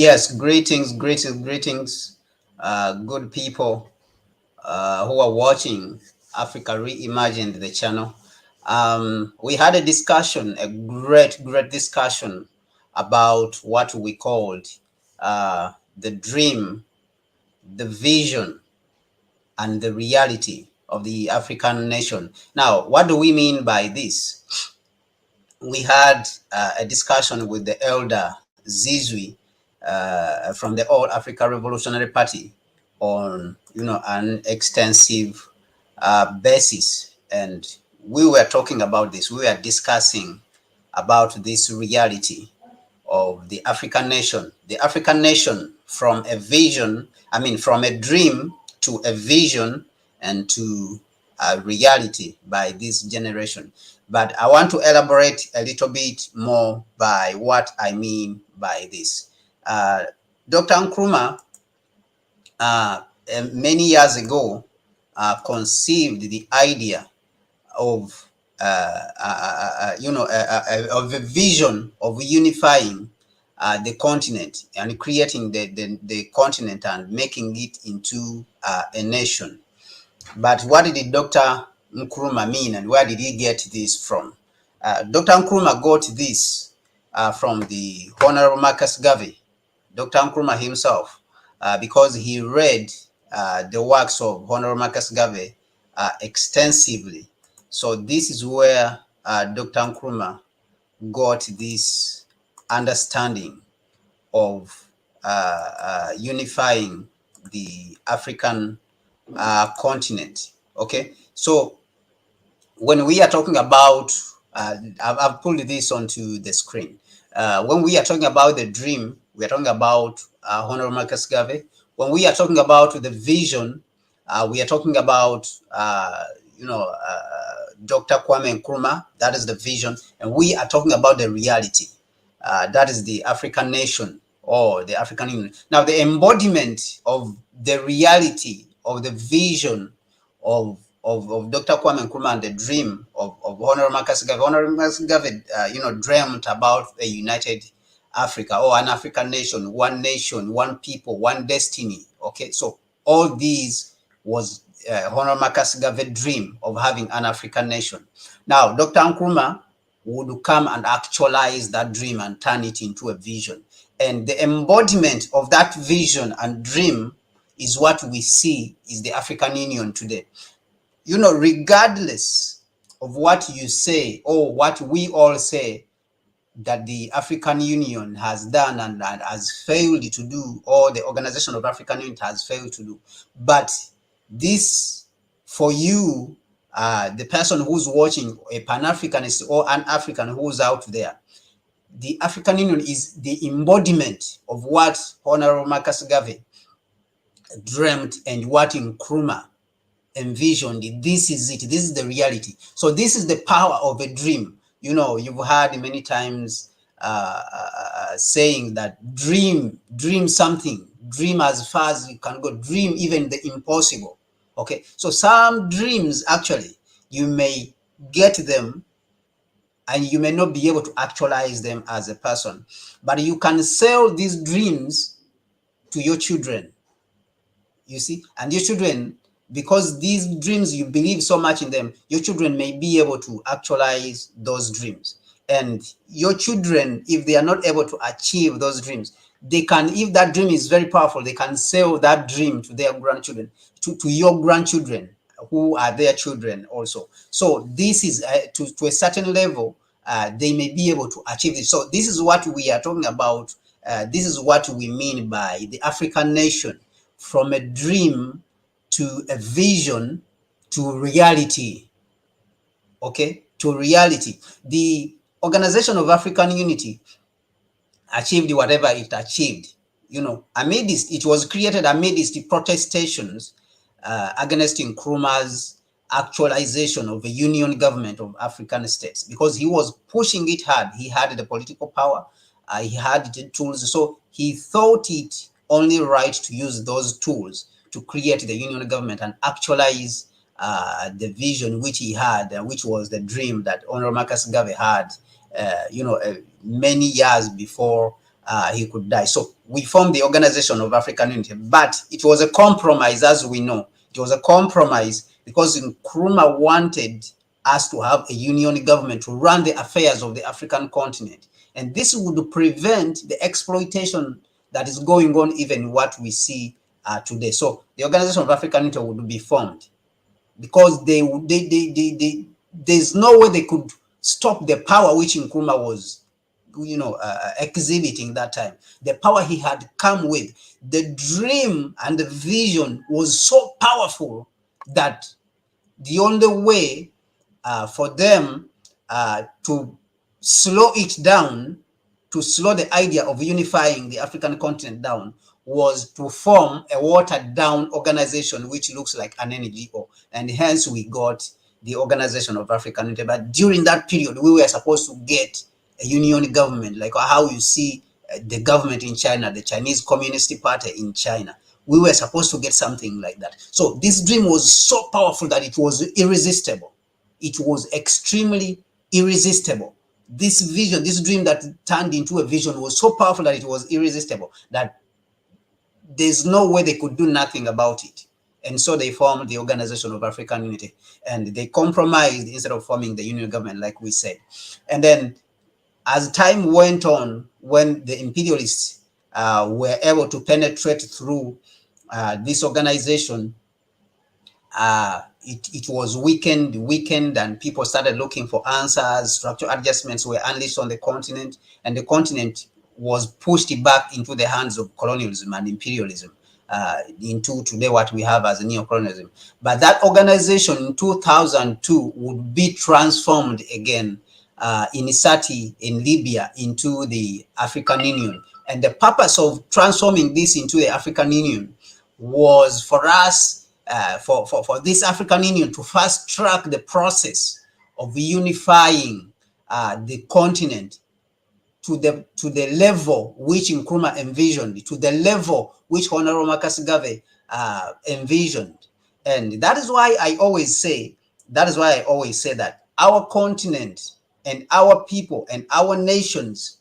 Yes, greetings, good people who are watching Africa Reimagined, the channel. We had a discussion, a great discussion about what we called the dream, the vision, and the reality of the African nation. Now, what do we mean by this? We had a discussion with the elder Zizwi from the All Africa Revolutionary Party on an extensive basis, and we were talking about this. We were discussing about this reality of the African nation from a vision, from a dream to a vision and to a reality by this generation. But I want to elaborate a little bit more by what I mean by this. Dr. Nkrumah, many years ago, conceived the idea of of a vision of unifying the continent and creating the continent and making it into a nation. But what did Dr. Nkrumah mean, and where did he get this from? Dr. Nkrumah got this from the Honorable Marcus Garvey, Dr. Nkrumah himself, because he read the works of Honorable Marcus Garvey extensively. So this is where Dr. Nkrumah got this understanding of unifying the African continent. Okay, so when we are talking about, I've pulled this onto the screen. When we are talking about the dream, we are talking about Honorable Marcus Garvey. When we are talking about the vision, we are talking about Dr. Kwame Nkrumah. That is the vision, and we are talking about the reality. That is the African nation or the African Union. Now, the embodiment of the reality of the vision of Dr. Kwame Nkrumah and the dream of Honorable Marcus Garvey. Honorable Marcus Garvey, dreamt about a united Africa or an African nation, one people, one destiny. Okay, so all these was Honorable Marcus Garvey's dream of having an African nation. Now, Dr. Nkrumah would come and actualize that dream and turn it into a vision. And the embodiment of that vision and dream is what we see is the African Union today. Regardless of what you say or what we all say that the African Union has done and has failed to do, or the Organization of African Union has failed to do. But this, for you, the person who's watching, a Pan-Africanist or an African who's out there, the African Union is the embodiment of what Honorable Marcus Garvey dreamt and what Nkrumah envisioned. This is it. This is the reality. So this is the power of a dream. You've heard many times saying that dream something, dream as far as you can go, dream even the impossible. Okay, so some dreams actually you may get them and you may not be able to actualize them as a person, but you can sell these dreams to your children, you see, and your children, because these dreams, you believe so much in them, your children may be able to actualize those dreams. And your children, if they are not able to achieve those dreams, they can, if that dream is very powerful, they can sell that dream to their grandchildren, to your grandchildren, who are their children also. So this is to a certain level, they may be able to achieve it. So this is what we are talking about. This is what we mean by the African nation, from a dream to a vision to reality. Okay, to reality. The Organization of African Unity achieved whatever it achieved. Amidst, it was created amidst the protestations against Nkrumah's actualization of a union government of African states, because he was pushing it hard. He had the political power, he had the tools, so he thought it only right to use those tools to create the union government and actualize the vision which he had, which was the dream that Honorable Marcus Garvey had, many years before he could die. So we formed the Organization of African Unity, but it was a compromise, as we know. It was a compromise because Nkrumah wanted us to have a union government to run the affairs of the African continent. And this would prevent the exploitation that is going on even in what we see today. So the Organization of African Unity would be formed because there's no way they could stop the power which Nkrumah was exhibiting that time. The power he had come with, the dream and the vision was so powerful that the only way for them to slow it down, to slow the idea of unifying the African continent down, was to form a watered down organization which looks like an NGO, and hence we got the Organization of African Unity. But during that period, we were supposed to get a union government, like how you see the government in China, the Chinese Communist Party in China. We were supposed to get something like that. So this dream was so powerful that it was irresistible. It was extremely irresistible. This vision, this dream that turned into a vision was so powerful that it was irresistible, that there's no way they could do nothing about it. And so they formed the Organization of African Unity, and they compromised instead of forming the union government, like we said. And then as time went on, when the imperialists were able to penetrate through this organization, it was weakened, and people started looking for answers. Structural adjustments were unleashed on the continent, and the continent was pushed back into the hands of colonialism and imperialism, into today what we have as neocolonialism. But that organization in 2002 would be transformed again in Sati in Libya into the African Union. And the purpose of transforming this into the African Union was for us, for this African Union to fast track the process of unifying the continent to the level which Nkrumah envisioned, to the level which Honorable Marcus Garvey envisioned. And that is why I always say that our continent and our people and our nations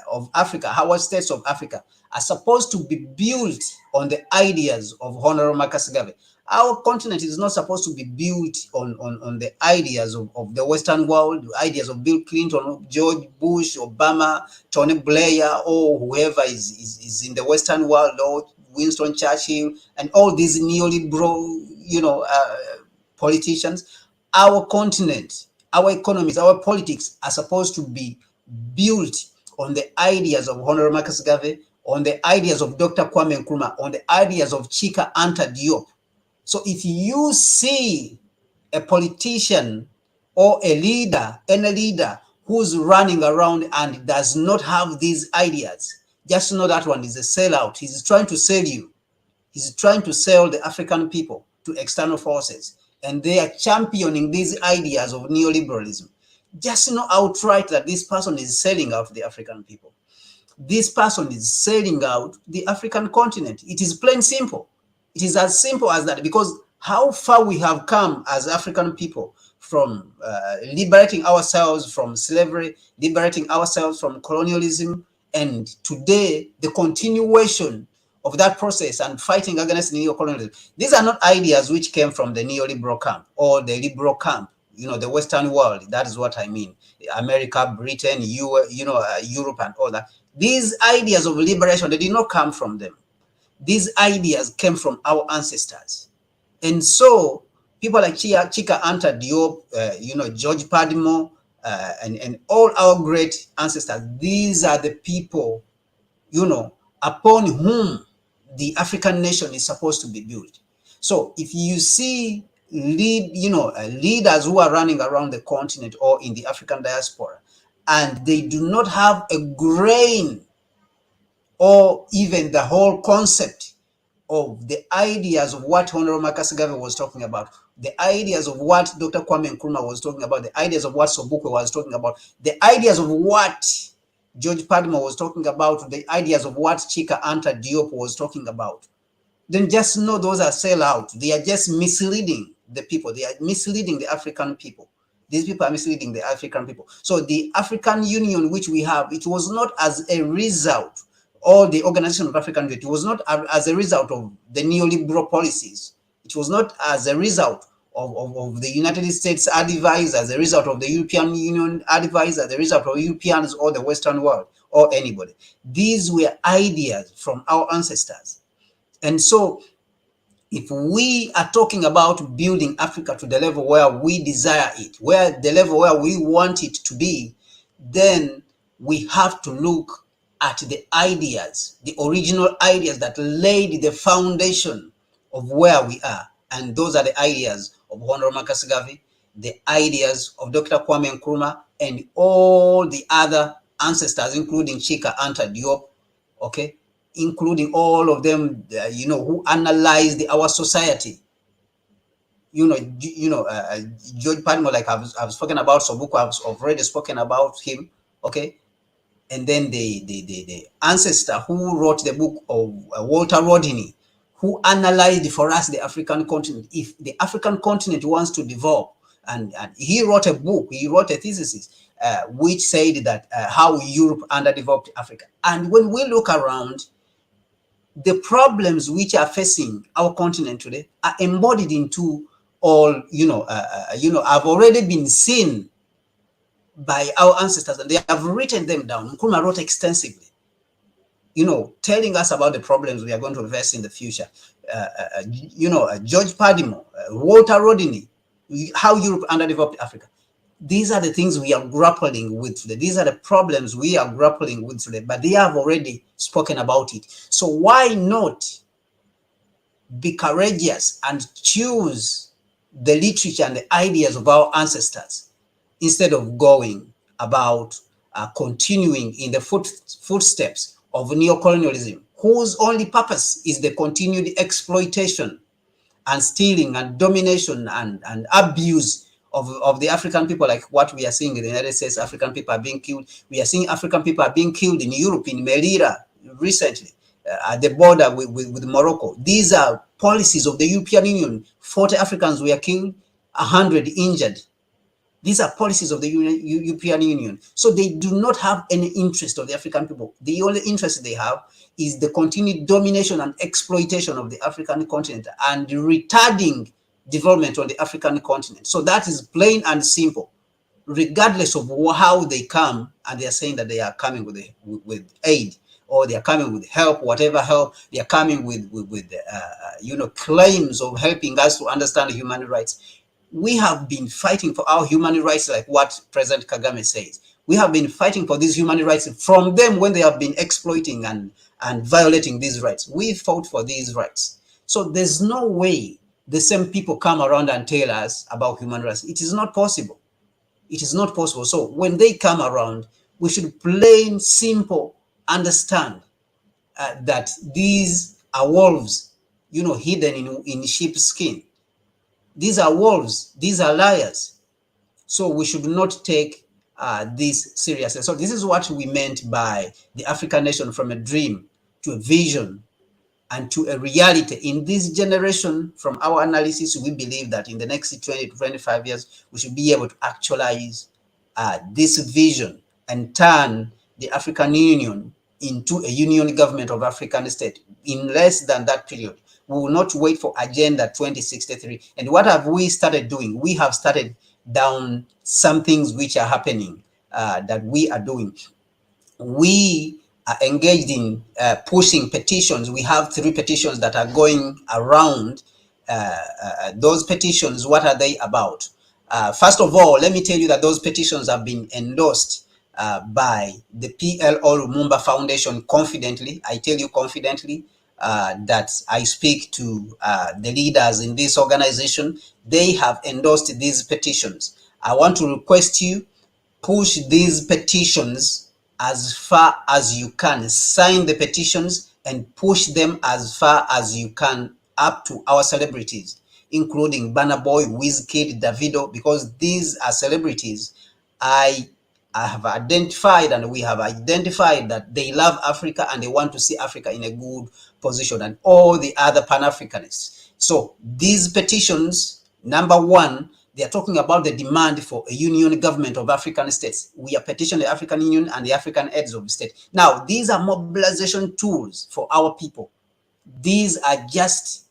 of Africa, our states of Africa, are supposed to be built on the ideas of Honorable Marcus Garvey. Our continent is not supposed to be built on the ideas of the Western world, the ideas of Bill Clinton, George Bush, Obama, Tony Blair, or whoever is in the Western world, or Winston Churchill, and all these neoliberal, politicians. Our continent, our economies, our politics are supposed to be built on the ideas of Honorable Marcus Garvey, on the ideas of Dr. Kwame Nkrumah, on the ideas of Chika Anta Diop. So if you see a politician or a leader, any leader who's running around and does not have these ideas, just know that one is a sellout. He's trying to sell you. He's trying to sell the African people to external forces, and they are championing these ideas of neoliberalism. Just know outright that this person is selling out the African people. This person is selling out the African continent. It is plain simple. It is as simple as that, because how far we have come as African people from liberating ourselves from slavery, liberating ourselves from colonialism, and today the continuation of that process and fighting against neocolonialism. These are not ideas which came from the neoliberal camp or the liberal camp, the Western world. That is what I mean. America, Britain, Europe, and all that. These ideas of liberation, they did not come from them. These ideas came from our ancestors. And so people like Chika Anta Diop, George Padmore, and all our great ancestors, these are the people, upon whom the African nation is supposed to be built. So if you see leaders who are running around the continent or in the African diaspora, and they do not have a grain or even the whole concept of the ideas of what Honorable Marcus Garvey was talking about, the ideas of what Dr. Kwame Nkrumah was talking about, the ideas of what Sobukwe was talking about, the ideas of what George Padmore was talking about, the ideas of what Chika Anta Diop was talking about, then just know those are sellout. They are just misleading the people. They are misleading the African people. These people are misleading the African people. So the African Union, which we have, it was not as a result, or the Organization of African Unity, it was not as a result of the neoliberal policies. It was not as a result of the United States advice, as a result of the European Union advice, as a result of Europeans or the Western world or anybody. These were ideas from our ancestors. And so if we are talking about building Africa to the level where we desire it, where the level where we want it to be, then we have to look at the ideas, the original ideas that laid the foundation of where we are. And those are the ideas of Honorable Marcus Garvey, the ideas of Dr. Kwame Nkrumah, and all the other ancestors, including Chika Anta Diop, okay, including all of them, who analyzed our society. George Padmore, like I've spoken about Sobuku, I've already spoken about him, okay? And then the ancestor who wrote the book of Walter Rodney, who analyzed for us the African continent. If the African continent wants to develop, and he wrote a book, he wrote a thesis, which said that how Europe underdeveloped Africa. And when we look around, the problems which are facing our continent today are embodied into all, have already been seen by our ancestors, and they have written them down. Nkrumah wrote extensively, telling us about the problems we are going to face in the future. George Padmore, Walter Rodney, how Europe underdeveloped Africa. These are the things we are grappling with today. These are the problems we are grappling with today, but they have already spoken about it. So why not be courageous and choose the literature and the ideas of our ancestors instead of going about continuing in the footsteps of neocolonialism, whose only purpose is the continued exploitation and stealing and domination and abuse of the African people, like what we are seeing in the United States. African people are being killed. We are seeing African people are being killed in Europe, in Melilla recently, at the border with Morocco. These are policies of the European Union. 40 Africans were killed, 100 injured. These are policies of the European Union. So they do not have any interest of the African people. The only interest they have is the continued domination and exploitation of the African continent and retarding development on the African continent. So that is plain and simple, regardless of how they come, and they are saying that they are coming with aid, or they are coming with help, whatever help, they are coming with claims of helping us to understand human rights. We have been fighting for our human rights, like what President Kagame says. We have been fighting for these human rights from them when they have been exploiting and violating these rights. We fought for these rights. So there's no way the same people come around and tell us about human rights. It is not possible. It is not possible. So when they come around, we should plain simple understand that these are wolves, hidden in sheep's skin. These are wolves. These are liars. So we should not take this seriously. So this is what we meant by the African nation, from a dream to a vision and to a reality. In this generation, from our analysis, we believe that in the next 20 to 25 years, we should be able to actualize this vision and turn the African Union into a union government of African state in less than that period. We will not wait for Agenda 2063. And what have we started doing? We have started down some things which are happening that we are doing. We are engaged in pushing petitions. We have 3 petitions that are going around. Those petitions, what are they about? First of all, let me tell you that those petitions have been endorsed by the PLO Lumumba Foundation confidently. I tell you confidently that I speak to the leaders in this organization. They have endorsed these petitions. I want to request you, push these petitions as far as you can. Sign the petitions and push them as far as you can up to our celebrities, including Burna Boy, Wizkid, Davido, because these are celebrities I have identified, and we have identified that they love Africa and they want to see Africa in a good position, and all the other Pan-Africanists. So these petitions, number one, They are talking about the demand for a union government of African states. We are petitioning the African Union and the African heads of the state. Now, these are mobilization tools for our people. These are just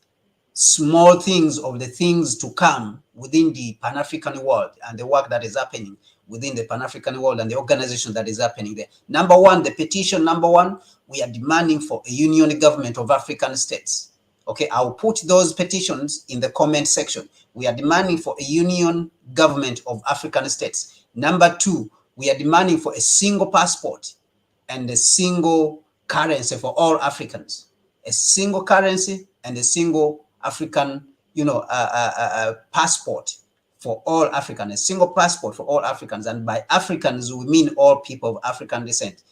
small things of the things to come within the Pan-African world and the work that is happening within the Pan-African world and the organization that is happening there. Number one, the petition number one, we are demanding for a union government of African states. Okay, I'll put those petitions in the comment section. We are demanding for a union government of African states. Number two, we are demanding for a single passport and a single currency for all Africans. A single currency and a single African, passport for all Africans, a single passport for all Africans. And by Africans, we mean all people of African descent.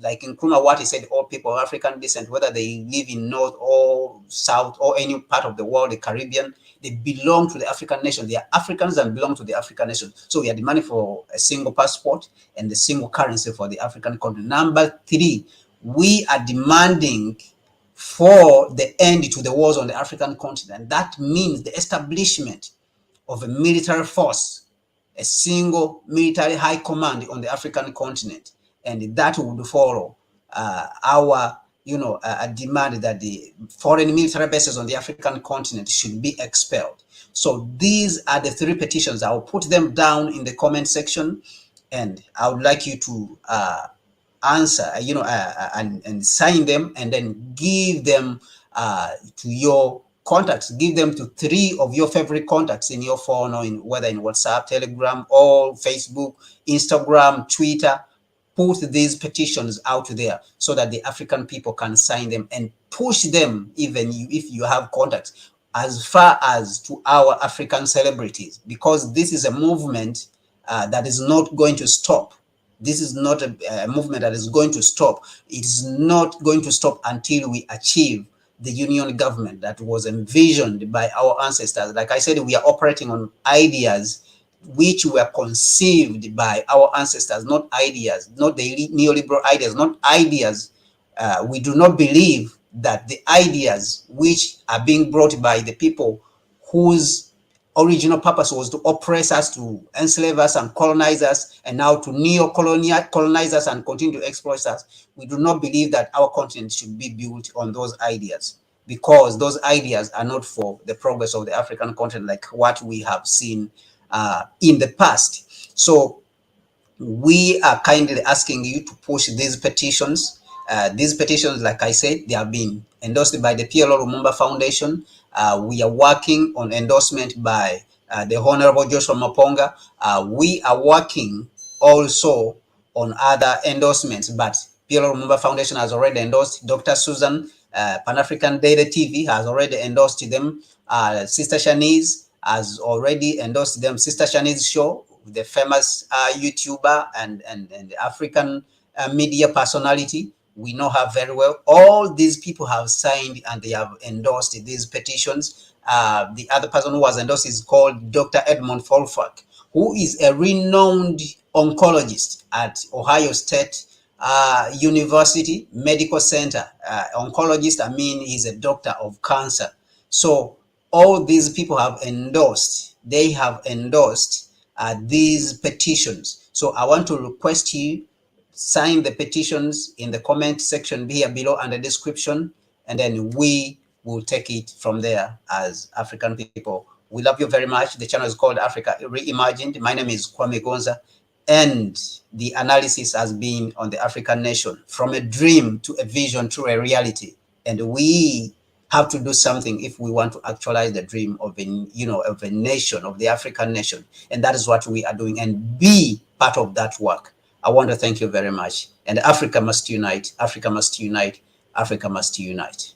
Like in Nkrumah, what he said, all people of African descent, whether they live in North or South or any part of the world, the Caribbean, they belong to the African nation. They are Africans and belong to the African nation. So we are demanding for a single passport and a single currency for the African continent. Number three, we are demanding for the end to the wars on the African continent. That means the establishment of a military force, a single military high command on the African continent. And that would follow our demand that the foreign military bases on the African continent should be expelled. So these are the three petitions. I'll put them down in the comment section, and I would like you to answer, and sign them, and then give them to your contacts. Give them to 3 of your favorite contacts in your phone, or whether in WhatsApp, Telegram, or Facebook, Instagram, Twitter. Put these petitions out there so that the African people can sign them and push them, even if you have contacts, as far as to our African celebrities, because this is a movement that is not going to stop. This is not a movement that is going to stop. It is not going to stop until we achieve the union government that was envisioned by our ancestors. Like I said, we are operating on ideas which were conceived by our ancestors, not ideas, not the neoliberal ideas, not ideas. We do not believe that the ideas which are being brought by the people whose original purpose was to oppress us, to enslave us and colonize us, and now to neo-colonize us and continue to exploit us. We do not believe that our continent should be built on those ideas, because those ideas are not for the progress of the African continent, like what we have seen in the past. So we are kindly asking you to push these petitions. These petitions, like I said, they have been endorsed by the PLO Lumumba Foundation. We are working on endorsement by the Honorable Joshua Maponga. We are working also on other endorsements, but PLO Lumumba Foundation has already endorsed Dr. Susan. Pan-African Daily TV has already endorsed them. Sister Shanice has already endorsed them. Sister Shanice's show, the famous YouTuber and African media personality. We know her very well. All these people have signed and they have endorsed these petitions. The other person who was endorsed is called Dr. Edmund Folfak, who is a renowned oncologist at Ohio State University Medical Center. Oncologist, I mean, he's a doctor of cancer. So all these people have endorsed, they have endorsed these petitions. So I want to request you, sign the petitions in the comment section here below and the description, and then we will take it from there as African people. We love you very much. The channel is called Africa Reimagined. My name is Kwame Gonza, and the analysis has been on the African nation, from a dream to a vision to a reality. And we have to do something if we want to actualize the dream of a nation, of the African nation. And that is what we are doing, and be part of that work. I want to thank you very much. And Africa must unite. Africa must unite. Africa must unite.